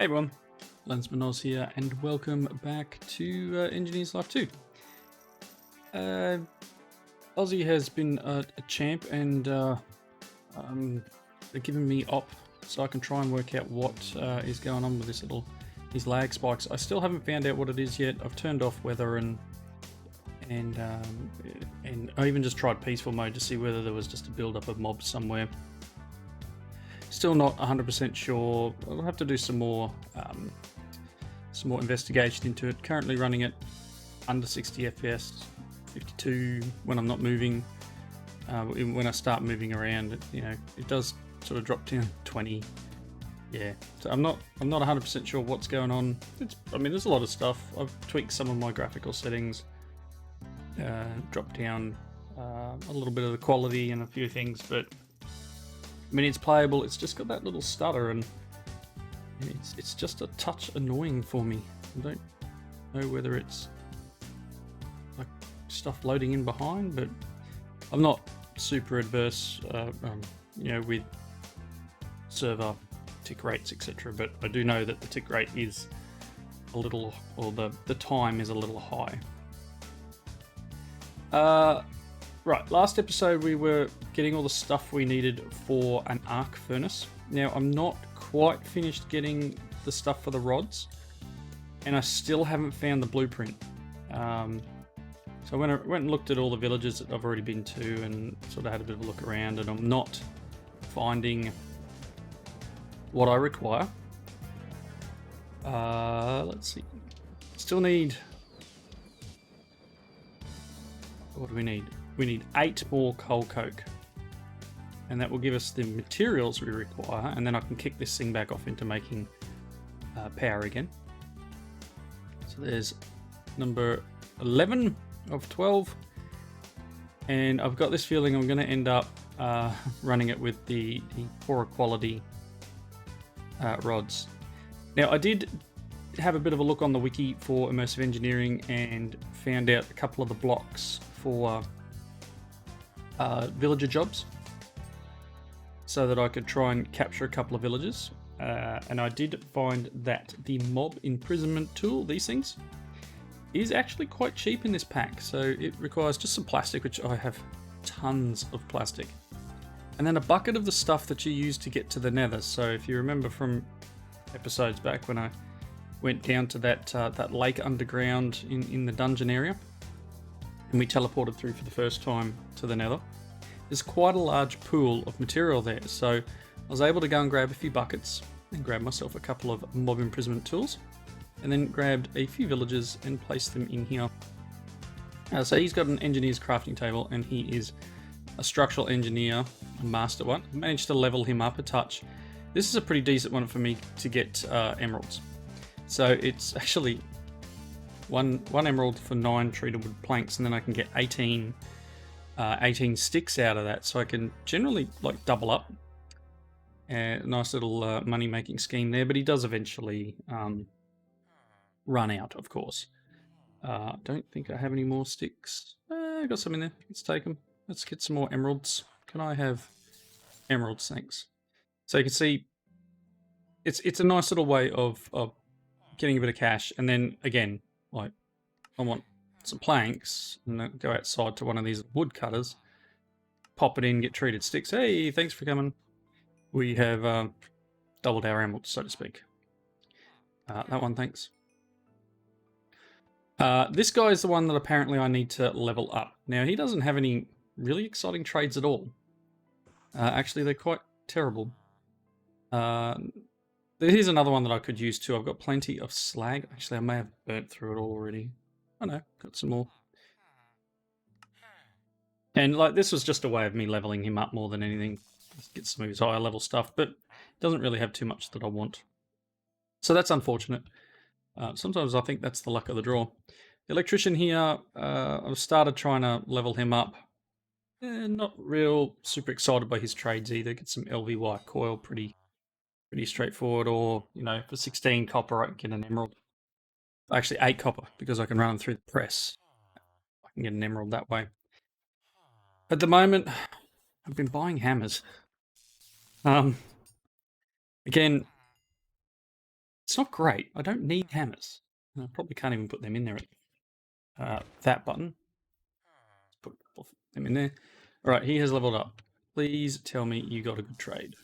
Hey everyone, Lensman Oz here, and welcome back to Engineer's Life 2. Ozzy has been a champ, and they're giving me op so I can try and work out what is going on with these lag spikes. I still haven't found out what it is yet. I've turned off weather and I even just tried peaceful mode to see whether there was just a build up of mobs somewhere. Still not 100% sure. I'll have to do some more investigation into it. Currently running it under 60 FPS, 52 when I'm not moving. When I start moving around, it does sort of drop down to 20. Yeah, so I'm not 100% sure what's going on. There's a lot of stuff. I've tweaked some of my graphical settings, dropped down a little bit of the quality and a few things, but it's playable. It's just got that little stutter, and it's just a touch annoying for me. I don't know whether it's like stuff loading in behind, but I'm not super adverse, with server tick rates, etc. But I do know that the tick rate is a little, or the time is a little high. Right, last episode we were getting all the stuff we needed for an arc furnace. Now I'm not quite finished getting the stuff for the rods, and I still haven't found the blueprint. So I went and looked at all the villages that I've already been to and sort of had a bit of a look around, and I'm not finding what I require. Let's see. Still need... What do we need? We need 8 more coal coke, and that will give us the materials we require, and then I can kick this thing back off into making power again. So there's number 11 of 12, and I've got this feeling I'm going to end up running it with the poorer quality rods. Now I did have a bit of a look on the wiki for Immersive Engineering and found out a couple of the blocks for villager jobs, so that I could try and capture a couple of villages, and I did find that the mob imprisonment tool, these things, is actually quite cheap in this pack. So it requires just some plastic, which I have tons of plastic, and then a bucket of the stuff that you use to get to the nether. So if you remember from episodes back when I went down to that lake underground in the dungeon area, and we teleported through for the first time to the nether, there's quite a large pool of material there. So I was able to go and grab a few buckets and grab myself a couple of mob imprisonment tools, and then grabbed a few villagers and placed them in here. So he's got an engineer's crafting table, and he is a structural engineer, a master one. I managed to level him up a touch. This is a pretty decent one for me to get emeralds. So it's actually one emerald for 9 treated wood planks, and then I can get 18 sticks out of that, so I can generally double up. Nice little money making scheme there, but he does eventually run out, of course. Don't think I have any more sticks. I got some in there. Let's take them. Let's get some more emeralds. Can I have emeralds? Thanks. So you can see it's a nice little way of getting a bit of cash, and then again, I want some planks, and then go outside to one of these wood cutters, pop it in, get treated sticks. Hey, thanks for coming. We have doubled our emeralds, so to speak. That one, thanks. This guy is the one that apparently I need to level up. Now, he doesn't have any really exciting trades at all. Actually, they're quite terrible. Here's another one that I could use too. I've got plenty of slag. Actually, I may have burnt through it all already. Oh no, got some more. And this was just a way of me leveling him up more than anything. Just get some of his higher level stuff, but it doesn't really have too much that I want. So that's unfortunate. Sometimes I think that's the luck of the draw. The electrician here, I've started trying to level him up. Not real super excited by his trades either. Get some LVY coil, pretty straightforward, or for 16 copper I can get an emerald. Actually 8 copper, because I can run them through the press. I can get an emerald that way. At the moment, I've been buying hammers. Again, It's not great. I don't need hammers. I probably can't even put them in there. That button. Let's put a couple of them in there. All right, he has leveled up. Please tell me you got a good trade.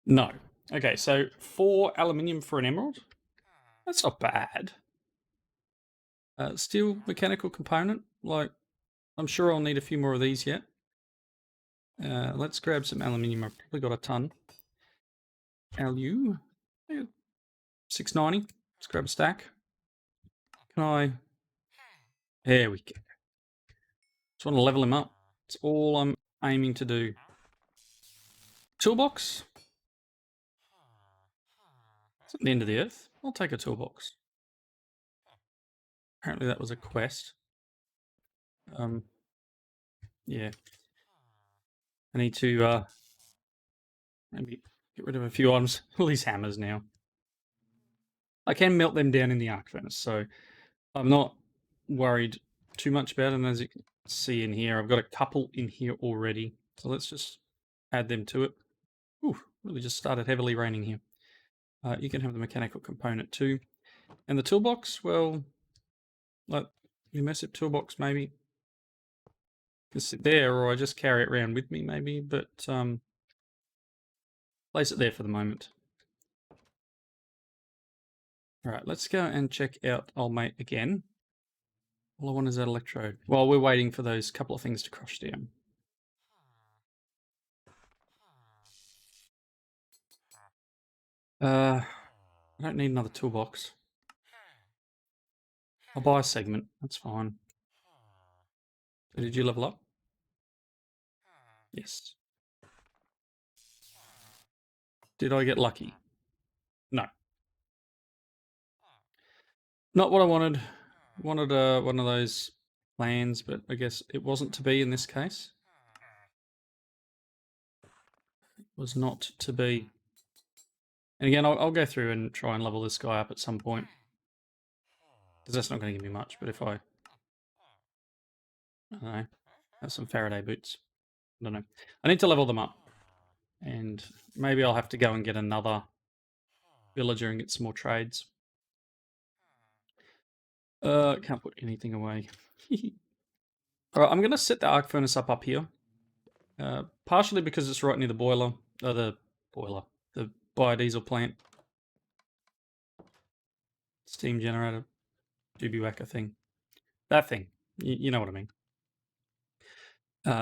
No. Okay, so 4 aluminium for an emerald. That's not bad. Steel mechanical component. Like, I'm sure I'll need a few more of these yet. Let's grab some aluminium. I've probably got a ton. Alu. 690. Let's grab a stack. Can I? There we go. Just want to level him up. That's all I'm aiming to do. Toolbox. It's at the end of the earth. I'll take a toolbox. Apparently that was a quest. Yeah. I need to maybe get rid of a few items. All these hammers now. I can melt them down in the arc furnace, so I'm not worried too much about them. As you can see in here, I've got a couple in here already. So let's just add them to it. Ooh, really just started heavily raining here. You can have the mechanical component too. And the toolbox, well, like immersive toolbox maybe. Just sit there, or I just carry it around with me maybe, but place it there for the moment. All right, let's go and check out old mate again. All I want is that electrode. While we're waiting for those couple of things to crush down. I don't need another toolbox. I'll buy a segment. That's fine. So did you level up? Yes. Did I get lucky? No. Not what I wanted. I wanted one of those plans, but I guess it wasn't to be in this case. It was not to be. And again, I'll go through and try and level this guy up at some point. Because that's not going to give me much, but if I don't know, have some Faraday boots. I don't know. I need to level them up. And maybe I'll have to go and get another villager and get some more trades. Can't put anything away. All right, I'm going to set the arc furnace up here. Partially because it's right near the boiler. The biodiesel plant. Steam generator. Doobie-whacker thing. That thing. You know what I mean.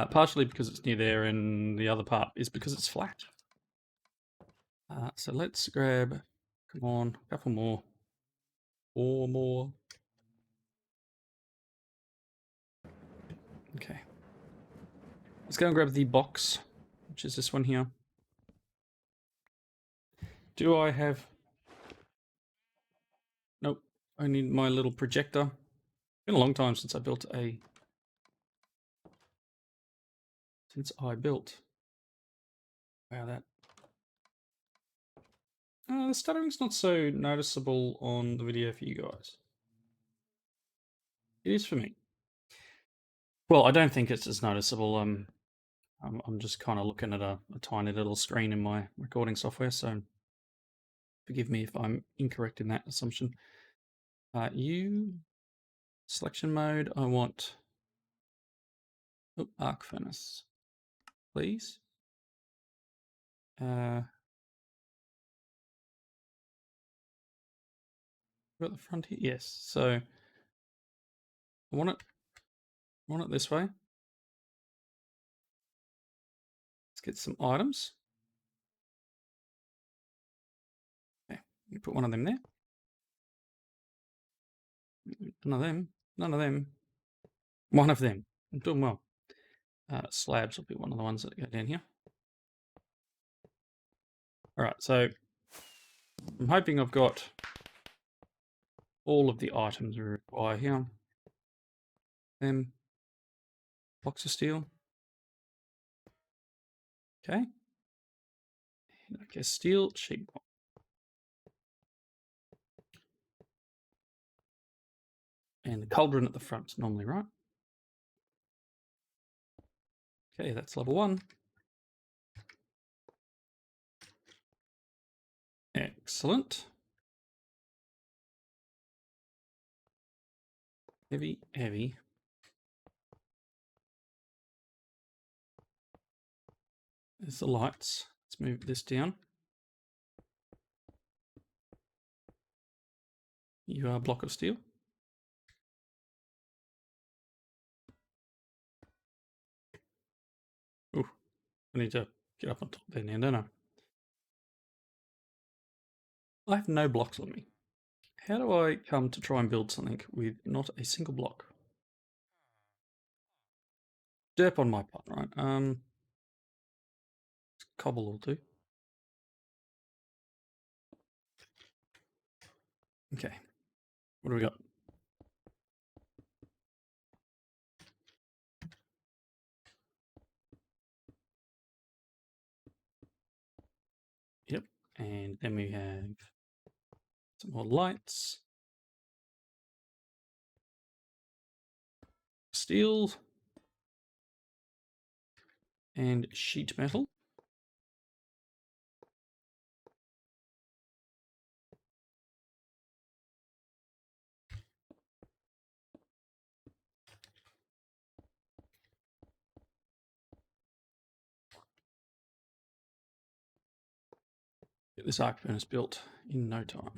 Partially because it's near there, and the other part is because it's flat. So let's grab, come on, a couple more. 4 more. Okay. Let's go and grab the box, which is this one here. Do I have... Nope. I need my little projector. It's been a long time since I built a... Wow, that... the stuttering's not so noticeable on the video for you guys. It is for me. Well, I don't think it's as noticeable. I'm just kind of looking at a tiny little screen in my recording software, so forgive me if I'm incorrect in that assumption. Selection mode, I want arc furnace, please. Got the front here, yes. So I want it this way. Let's get some items. Okay, you put one of them there. None of them. None of them. One of them. I'm doing well. Slabs will be one of the ones that go down here. All right, so I'm hoping I've got all of the items we require here. Them. Box of steel. Okay. I guess steel, sheet block. And the cauldron at the front normally, right? Okay, that's level 1. Excellent. Heavy, heavy. There's the lights. Let's move this down. You are a block of steel. Ooh, I need to get up on top there now, don't I? I have no blocks on me. How do I come to try and build something with not a single block? Derp on my part, right? Cobble will do. Okay, what do we got? Yep, and then we have some more lights. Steel. And sheet metal. Get this arc furnace built in no time.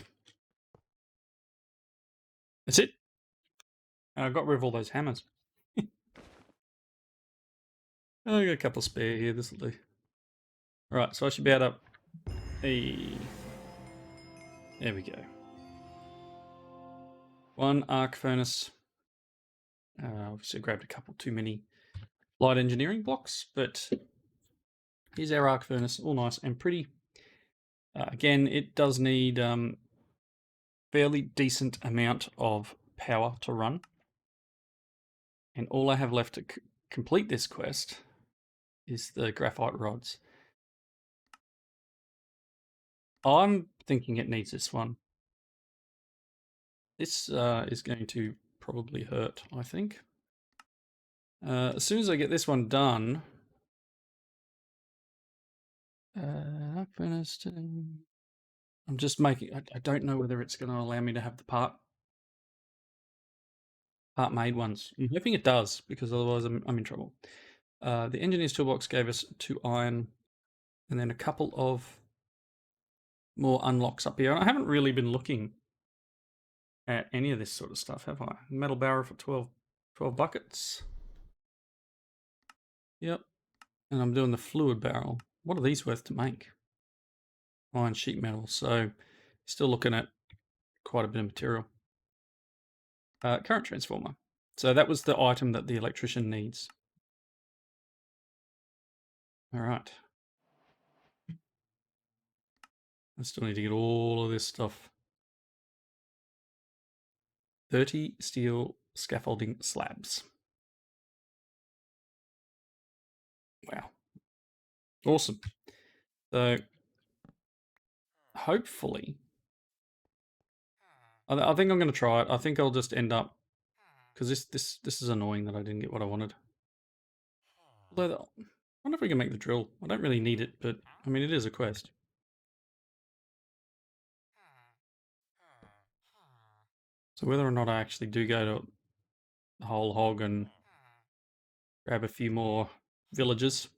That's it. I got rid of all those hammers. I got a couple spare here. This will do. All right, so I should be able to. Hey, there we go. One arc furnace. Obviously, I grabbed a couple too many light engineering blocks, but here's our arc furnace, all nice and pretty. Again, it does need fairly decent amount of power to run, and all I have left to complete this quest is the graphite rods. I'm thinking it needs this one. This is going to probably hurt, I think. As soon as I get this one done, furnace. I'm just making. I don't know whether it's going to allow me to have the part made ones. I'm hoping it does, because otherwise I'm in trouble. The engineer's toolbox gave us 2 iron, and then a couple of more unlocks up here. And I haven't really been looking at any of this sort of stuff, have I? Metal barrel for 12 buckets. Yep. And I'm doing the fluid barrel. What are these worth to make? Iron sheet metal. So still looking at quite a bit of material. Current transformer. So that was the item that the electrician needs. All right. I still need to get all of this stuff. 30 steel scaffolding slabs. Wow. Awesome. So hopefully, I think I'm going to try it. I think I'll just end up, because this is annoying that I didn't get what I wanted. Although, I wonder if we can make the drill. I don't really need it, but I mean, it is a quest. So whether or not I actually do go to the whole hog and grab a few more villages,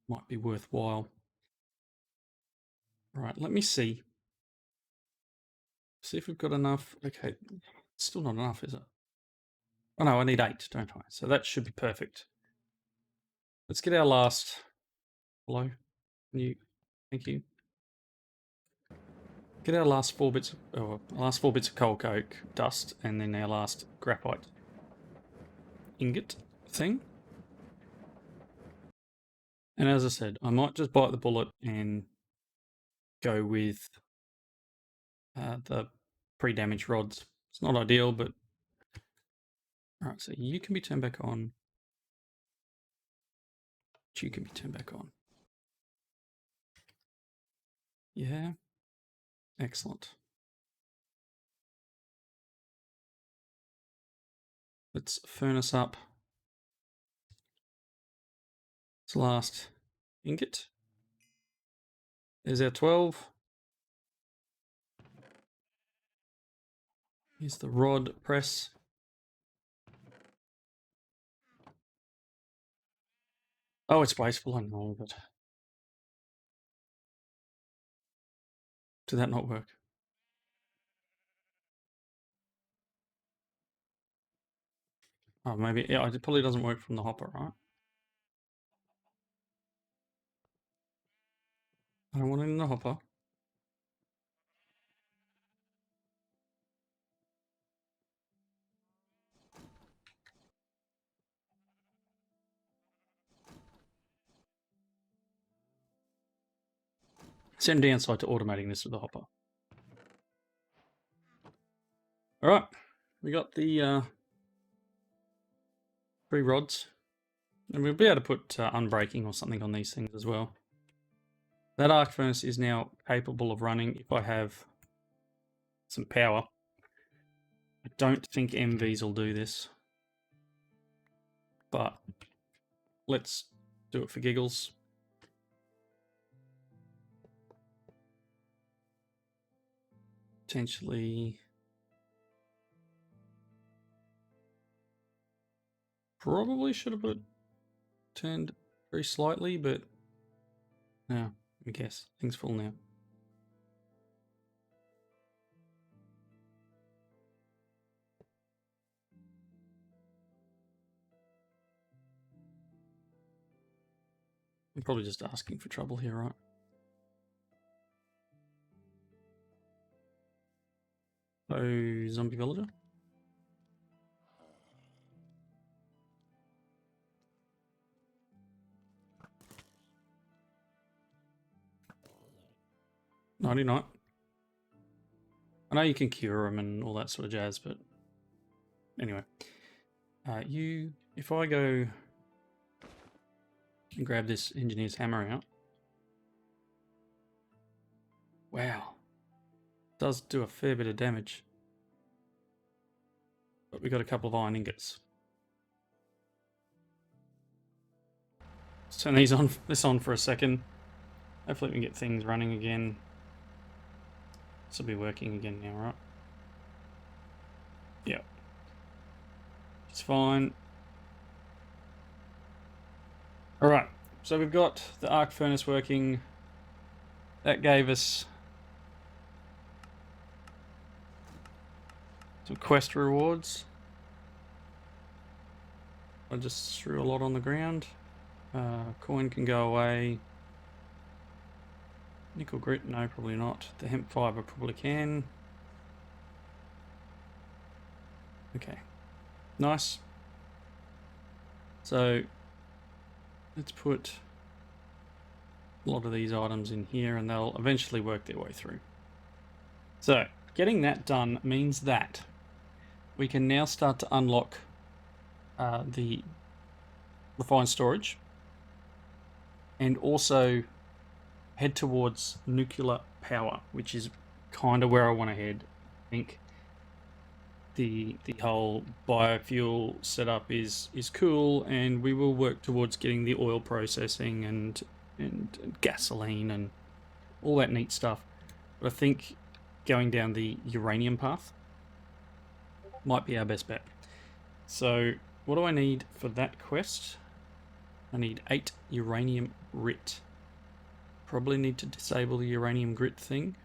might be worthwhile. Right, let me see. See if we've got enough. Okay, still not enough, is it? Oh no, I need 8, don't I? So that should be perfect. Let's get our last. Hello? Thank you. Get our last 4 bits, of coal coke dust, and then our last graphite ingot thing. And as I said, I might just bite the bullet and go with the pre-damaged rods. It's not ideal, but all right. So you can be turned back on. You can be turned back on. Yeah. Excellent. Let's furnace up this last ingot. There's our 12. Here's the rod press. Oh, it's wasteful, I know, but did that not work? Oh, maybe, yeah, it probably doesn't work from the hopper, right? I don't want it in the hopper. Some downside to automating this with the hopper. All right, we got the 3 rods, and we'll be able to put unbreaking or something on these things as well. That arc furnace is now capable of running if I have some power. I don't think MVs will do this, but let's do it for giggles. Potentially, probably should have turned very slightly, but no, I guess things full now. I'm probably just asking for trouble here, right? Oh, zombie villager. Nighty night. I know you can cure them and all that sort of jazz, but anyway. If I go and grab this engineer's hammer out. Wow. Does do a fair bit of damage. But we got a couple of iron ingots. Let's turn this on for a second. Hopefully we can get things running again. This will be working again now, right? Yep. It's fine. Alright, so we've got the arc furnace working. That gave us some quest rewards. I just threw a lot on the ground. Coin can go away. Nickel grit, no, probably not. The hemp fiber probably can. Okay, nice. So let's put a lot of these items in here and they'll eventually work their way through. So getting that done means that we can now start to unlock the refined storage and also head towards nuclear power, which is kind of where I want to head. I think the whole biofuel setup is cool, and we will work towards getting the oil processing and gasoline and all that neat stuff. But I think going down the uranium path might be our best bet. So what do I need for that quest? I need 8 uranium grit. Probably need to disable the uranium grit thing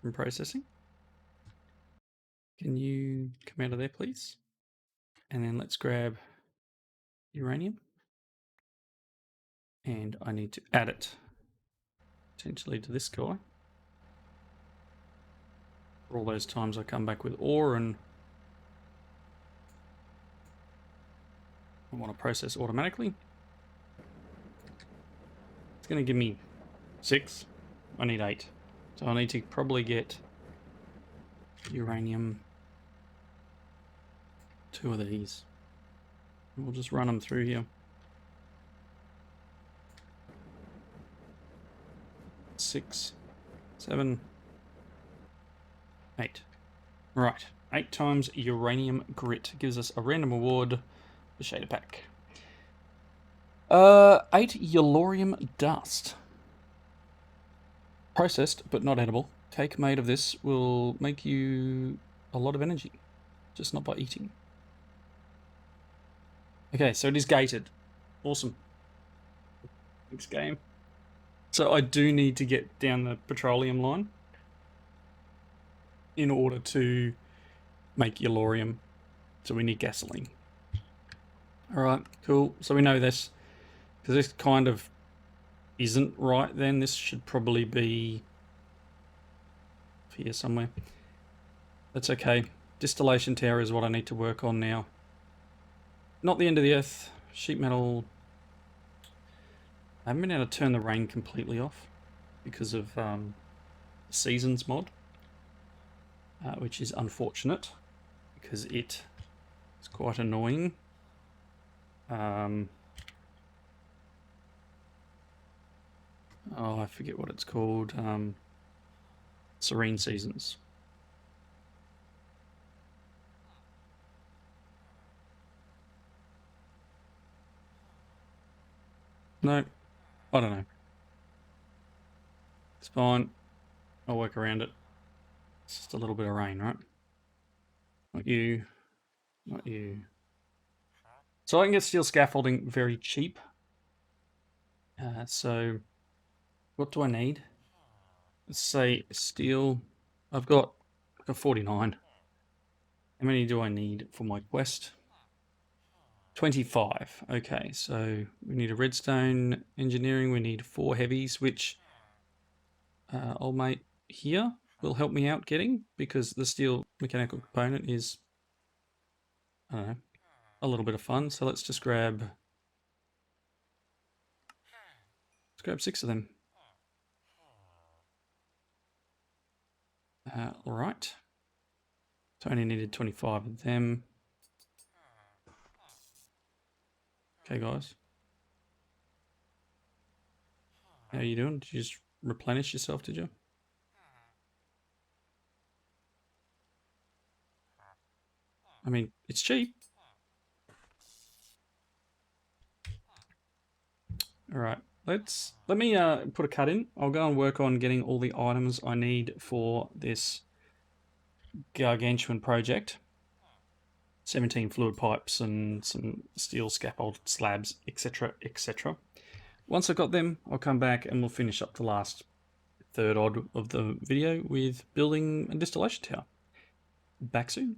from processing. Can you come out of there, please? And then let's grab uranium. And I need to add it potentially to this guy. For all those times I come back with ore and I want to process automatically. It's going to give me 6. I need 8. So I need to probably get uranium 2 of these. We'll just run them through here. 6, 7, 8. Right, 8 times uranium grit gives us a random award, the shader pack. 8 Yellorium dust. Processed, but not edible. Cake made of this will make you a lot of energy, just not by eating. Okay, so it is gated. Awesome. Thanks, game. So I do need to get down the petroleum line in order to make Yellorium. So we need gasoline. Alright, cool. So we know this. Because this kind of isn't right then. This should probably be here somewhere. That's okay. Distillation tower is what I need to work on now. Not the end of the earth. Sheet metal. I haven't been able to turn the rain completely off because of the seasons mod, which is unfortunate because it is quite annoying. Oh, I forget what it's called. Serene seasons. No, I don't know. It's fine. I'll work around it. It's just a little bit of rain, right? Not you. Not you. So I can get steel scaffolding very cheap. So what do I need? Let's say steel. I've got 49. How many do I need for my quest? 25. Okay, so we need a redstone engineering. We need 4 heavies, which old mate here will help me out getting because the steel mechanical component is, I don't know, a little bit of fun. So let's just grab 6 of them. All right. So I only needed 25 of them. Okay, guys. How are you doing? Did you just replenish yourself, did you? I mean, it's cheap. All right. Let me put a cut in. I'll go and work on getting all the items I need for this gargantuan project. 17 fluid pipes and some steel scaffold slabs, etc., etc. Once I've got them, I'll come back and we'll finish up the last third odd of the video with building a distillation tower. Back soon.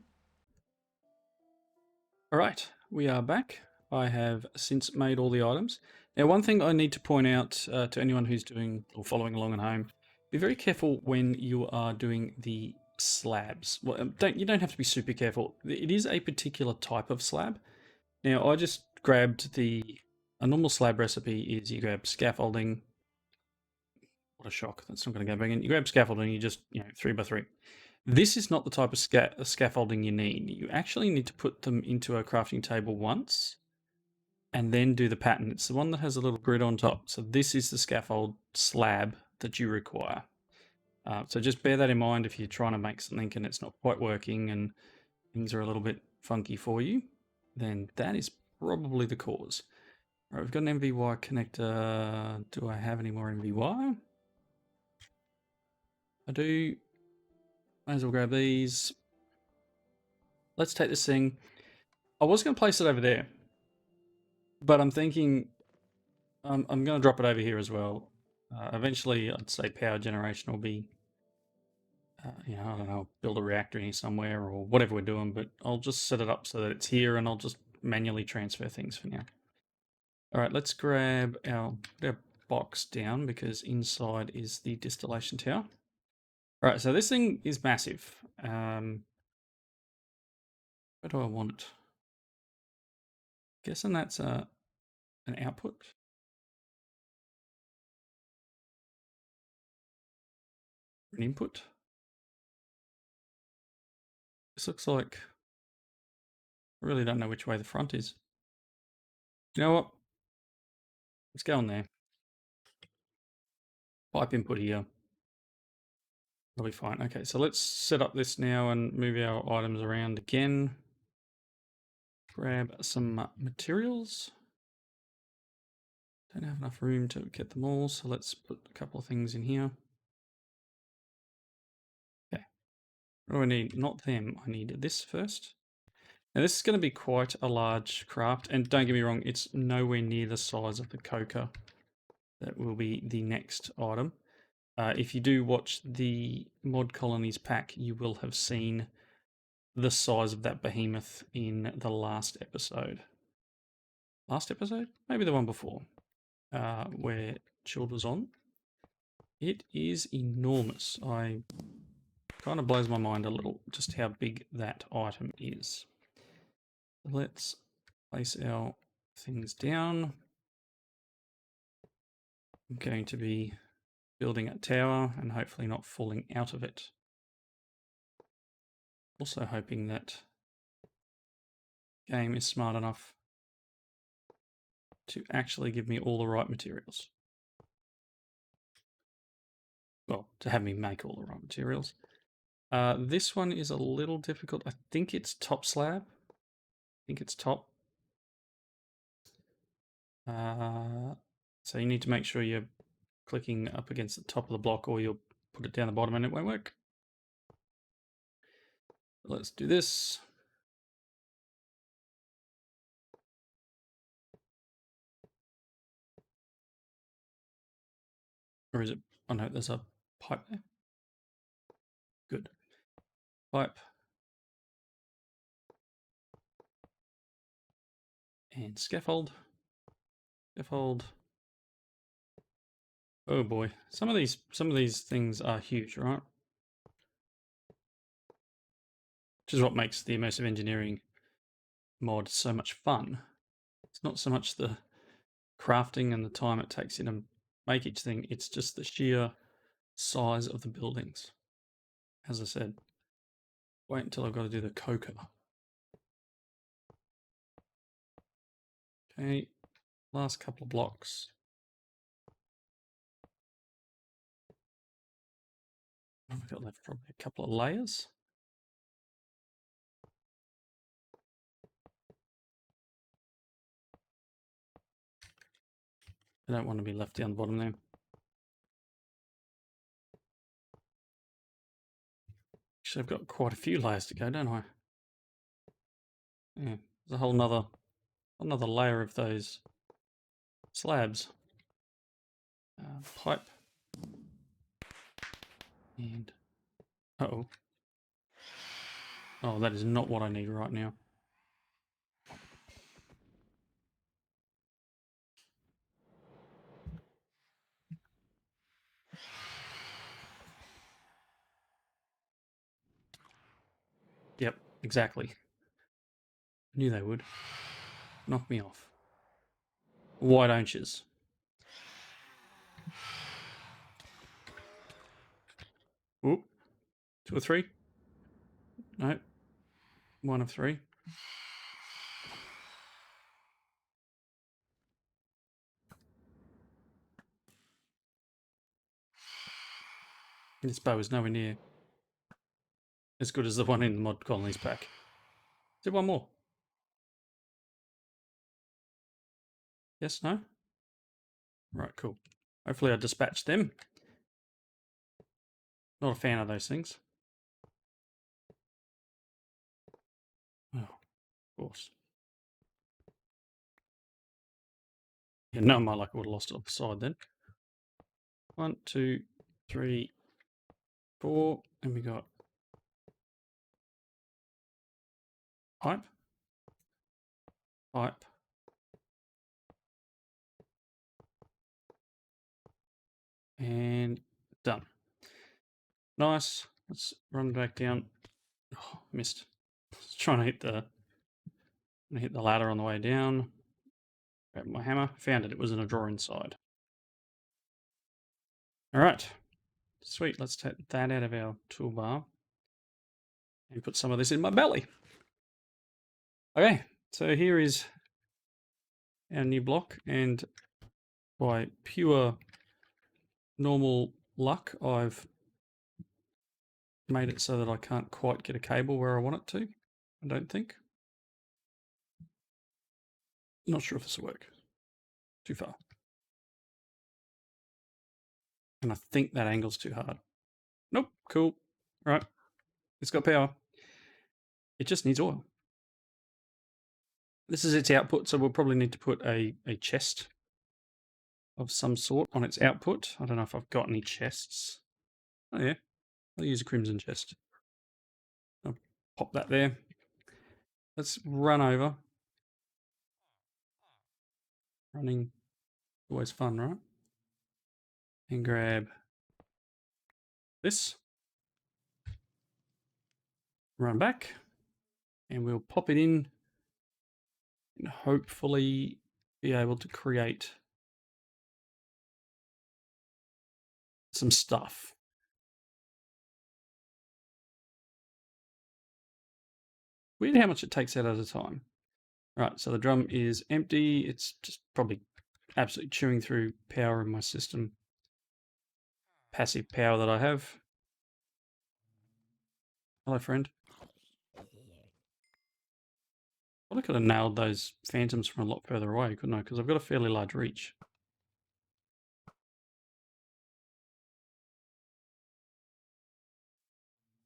All right, we are back. I have since made all the items. Now, one thing I need to point out to anyone who's doing or following along at home, be very careful when you are doing the slabs. Well, you don't have to be super careful. It is a particular type of slab. Now, I just grabbed a normal slab recipe is you grab scaffolding. What a shock! That's not going to go back in. You grab scaffolding, you just 3x3. This is not the type of scaffolding you need. You actually need to put them into a crafting table once and then do the pattern. It's the one that has a little grid on top. So this is the scaffold slab that you require. So just bear that in mind if you're trying to make something and it's not quite working and things are a little bit funky for you, then that is probably the cause. All right, we've got an MVY connector. Do I have any more MVY? I do. Might as well grab these. Let's take this thing. I was going to place it over there, but I'm thinking I'm going to drop it over here as well. Eventually, I'd say power generation will be, I don't know, build a reactor here somewhere or whatever we're doing, but I'll just set it up so that it's here and I'll just manually transfer things for now. All right, let's grab our box down because inside is the distillation tower. All right, so this thing is massive. Where do I want it? Guessing that's an output. An input. This looks like, I really don't know which way the front is. You know what? Let's go on there. Pipe input here. That'll be fine. Okay, so let's set up this now and move our items around again. Grab some materials. Don't have enough room to get them all, so let's put a couple of things in here. Okay. What do I need? Not them. I need this first. Now this is going to be quite a large craft, and don't get me wrong, it's nowhere near the size of the coker. That will be the next item. If you do watch the Mod Colonies pack, you will have seen the size of that behemoth in the last episode. Last episode? Maybe the one before, where Chilled was on. It is enormous. Kind of blows my mind a little just how big that item is. Let's place our things down. I'm going to be building a tower and hopefully not falling out of it. Also hoping that game is smart enough to actually give me all the right materials. Well, to have me make all the right materials. This one is a little difficult. I think it's top slab. I think it's top. So you need to make sure you're clicking up against the top of the block or you'll put it down the bottom and it won't work. Let's do this. Or is it? Oh no, there's a pipe there. Good. Pipe. And scaffold. Scaffold. Oh boy. Some of these things are huge, right? Which is what makes the immersive engineering mod so much fun. It's not so much the crafting and the time it takes you to make each thing, it's just the sheer size of the buildings. As I said, wait until I've got to do the coker. Okay, last couple of blocks. What have I got left? Probably a couple of layers. I don't want to be left down the bottom there. Actually, I've got quite a few layers to go, don't I? Yeah, there's a whole another layer of those slabs. Pipe. And, uh-oh. Oh, that is not what I need right now. Yep, exactly. Knew they would. Knock me off. Why don't yous? Whoop. 2 or 3? No. 1 of 3. This bow is nowhere near as good as the one in the Mod Colonies pack. Is there one more? Yes, no? Right, cool. Hopefully I dispatched them. Not a fan of those things. Oh, of course. Yeah, no, my luck, I would have lost it off the side then. 1, 2, 3, 4, and we got pipe, pipe, and done. Nice. Let's run back down. Oh, missed. Trying to hit the ladder on the way down. Grab my hammer. Found it. It was in a drawer inside. All right. Sweet. Let's take that out of our toolbar and put some of this in my belly. Okay. So here is our new block, and by pure normal luck, I've made it so that I can't quite get a cable where I want it to. I don't think. Not sure if this will work. Too far. And I think that angle's too hard. Nope, cool. Right, it's got power. It just needs oil. This is its output, so we'll probably need to put a chest of some sort on its output. I don't know if I've got any chests. Oh yeah, I'll use a crimson chest. I'll pop that there. Let's run over. Running, always fun, right? And grab this. Run back. And we'll pop it in and hopefully be able to create some stuff. Weird how much it takes out at a time. Right, so the drum is empty. It's just probably absolutely chewing through power in my system. Passive power that I have. Hello, friend. Well, I could have nailed those phantoms from a lot further away, couldn't I? Because I've got a fairly large reach.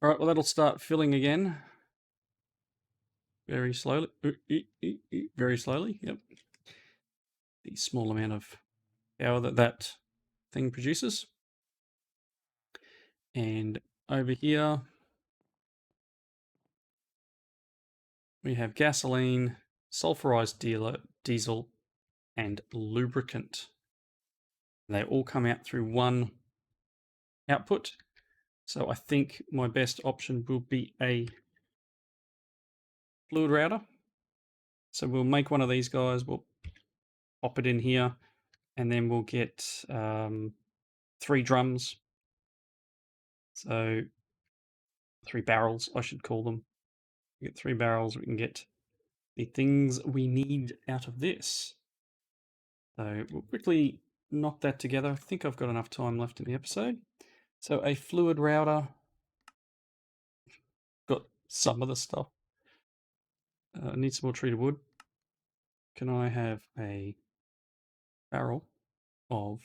All right, well, that'll start filling again. Very slowly. Very slowly, yep. The small amount of power that thing produces. And over here, we have gasoline, sulfurized diesel, and lubricant. They all come out through one output. So I think my best option will be a fluid router. So we'll make one of these guys, we'll pop it in here, and then we'll get 3 drums. So 3 barrels, I should call them. We get 3 barrels, we can get the things we need out of this. So we'll quickly knock that together. I think I've got enough time left in the episode. So a fluid router, got some of the stuff. I need some more treated wood. Can I have a barrel of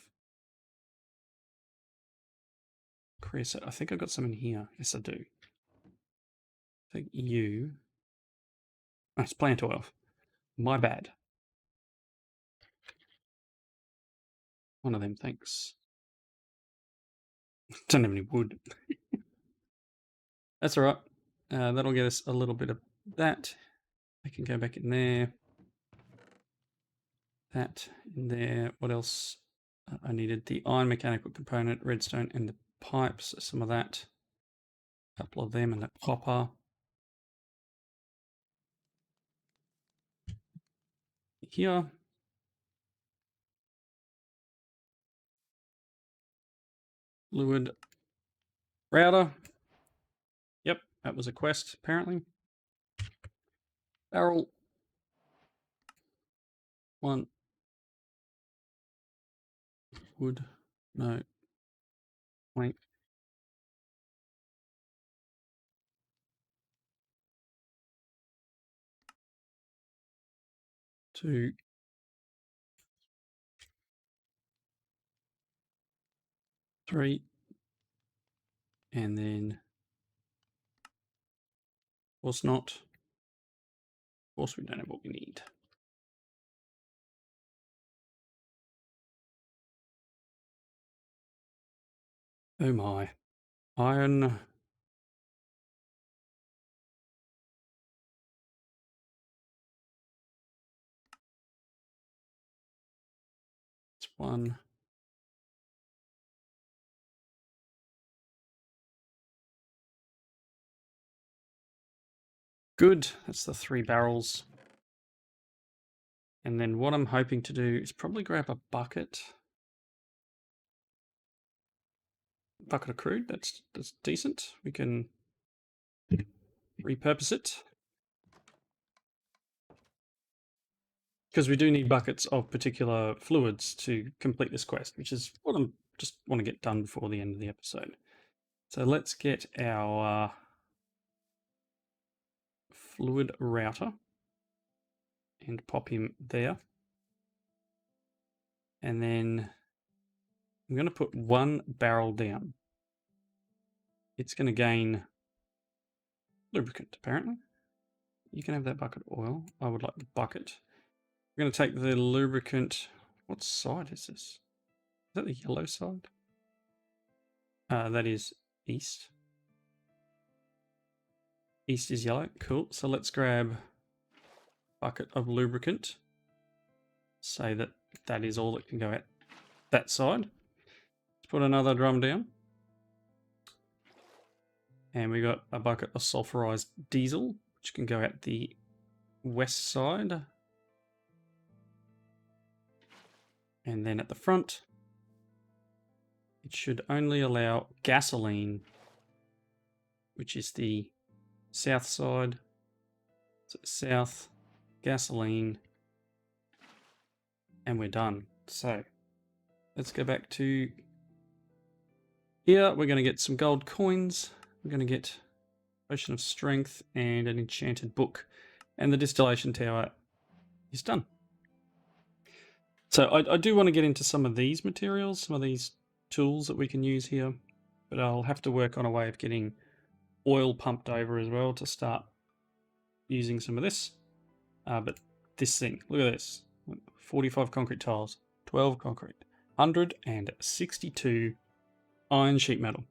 creosote? I think I've got some in here. Yes, I do. I think you... Oh, it's plant oil. My bad. One of them, thanks. Don't have any wood. That's all right. That'll get us a little bit of that. I can go back in there. That in there. What else? I needed the iron mechanical component, redstone, and the pipes. Some of that. A couple of them, and the copper. Here. Fluid router. Yep, that was a quest, apparently. Barrel. 1. Wood. No. Wait. 2. 3. And then... Of course not. Of course we don't have what we need. Oh my. Iron. It's 1. Good. That's the 3 barrels. And then what I'm hoping to do is probably grab a bucket. Bucket of crude. That's decent. We can repurpose it. Because we do need buckets of particular fluids to complete this quest, which is what I'm just want to get done before the end of the episode. So let's get our fluid router and pop him there. And then I'm going to put one barrel down. It's going to gain lubricant, apparently. You can have that bucket oil. I would like the bucket. We're going to take the lubricant. What side is this? Is that the yellow side? That is east. East is yellow. Cool. So let's grab bucket of lubricant. Say that that is all that can go out that side. Let's put another drum down. And we got a bucket of sulfurized diesel, which can go out the west side. And then at the front, it should only allow gasoline, which is the south side. So south, gasoline, and we're done. So let's go back to here. We're going to get some gold coins. We're going to get Potion of Strength and an enchanted book. And the distillation tower is done. So I do want to get into some of these materials, some of these tools that we can use here. But I'll have to work on a way of getting oil pumped over as well to start using some of this. But this thing, look at this. 45 concrete tiles, 12 concrete, 162 iron sheet metal.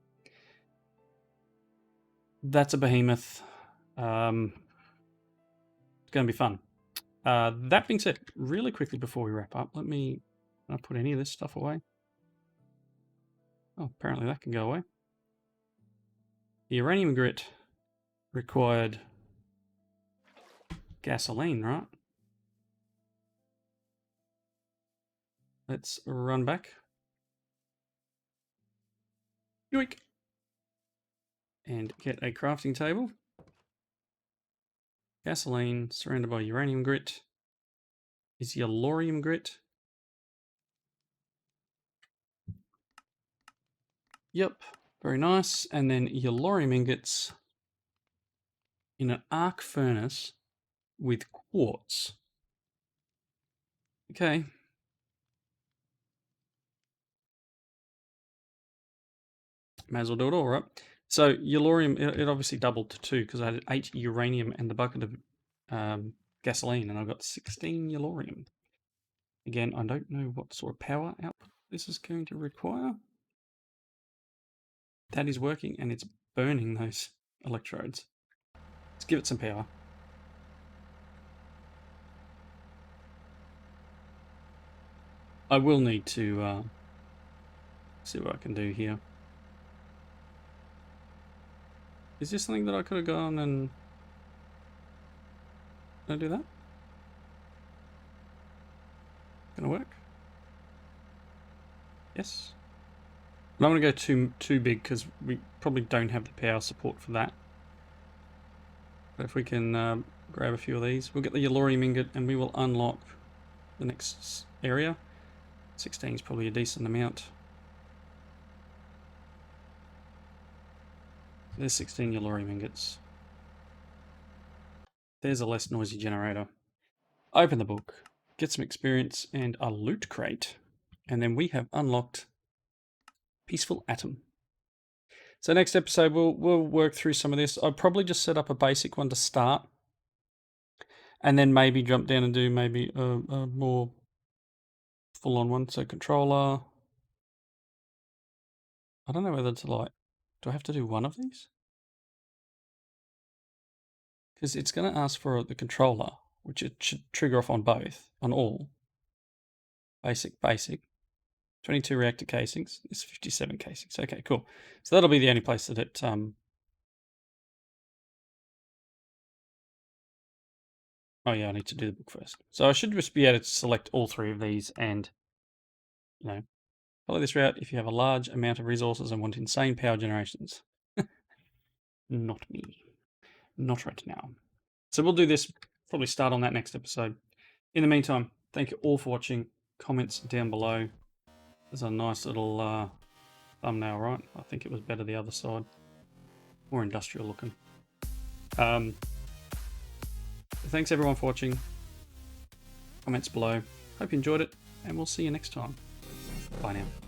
That's a behemoth. It's going to be fun. That being said, really quickly before we wrap up, let me not put any of this stuff away. Oh, apparently that can go away. The uranium grit required gasoline, right? Let's run back. Yoink. And get a crafting table. Gasoline surrounded by uranium grit. Is yellorium grit. Yep, very nice. And then yellorium ingots in an arc furnace with quartz. Okay. May as well do it all, right? So yellorium, it obviously doubled to 2 because I had 8 uranium and the bucket of gasoline, and I've got 16 yellorium. Again, I don't know what sort of power output this is going to require. That is working, and it's burning those electrodes. Let's give it some power. I will need to see what I can do here. Is this something that I could have gone and... Can I do that? Gonna work? Yes. I don't want to go too big because we probably don't have the power support for that. But if we can grab a few of these, we'll get the yellorium ingot and we will unlock the next area. 16 is probably a decent amount. There's 16 yellorium ingots. There's a less noisy generator. Open the book, get some experience and a loot crate. And then we have unlocked Peaceful Atom. So next episode, we'll work through some of this. I'll probably just set up a basic one to start. And then maybe jump down and do maybe a more full-on one. So controller. I don't know whether to like... Do I have to do one of these? Because it's going to ask for the controller, which it should trigger off on both, on all. Basic. 22 reactor casings. It's 57 casings. Okay, cool. So that'll be the only place that it... Oh yeah, I need to do the book first. So I should just be able to select all 3 of these and, you know, follow this route if you have a large amount of resources and want insane power generations. Not me. Not right now. So we'll do this, probably start on that next episode. In the meantime, thank you all for watching. Comments down below. There's a nice little thumbnail, right? I think it was better the other side. More industrial looking. Thanks everyone for watching. Comments below. Hope you enjoyed it, and we'll see you next time. Bye now.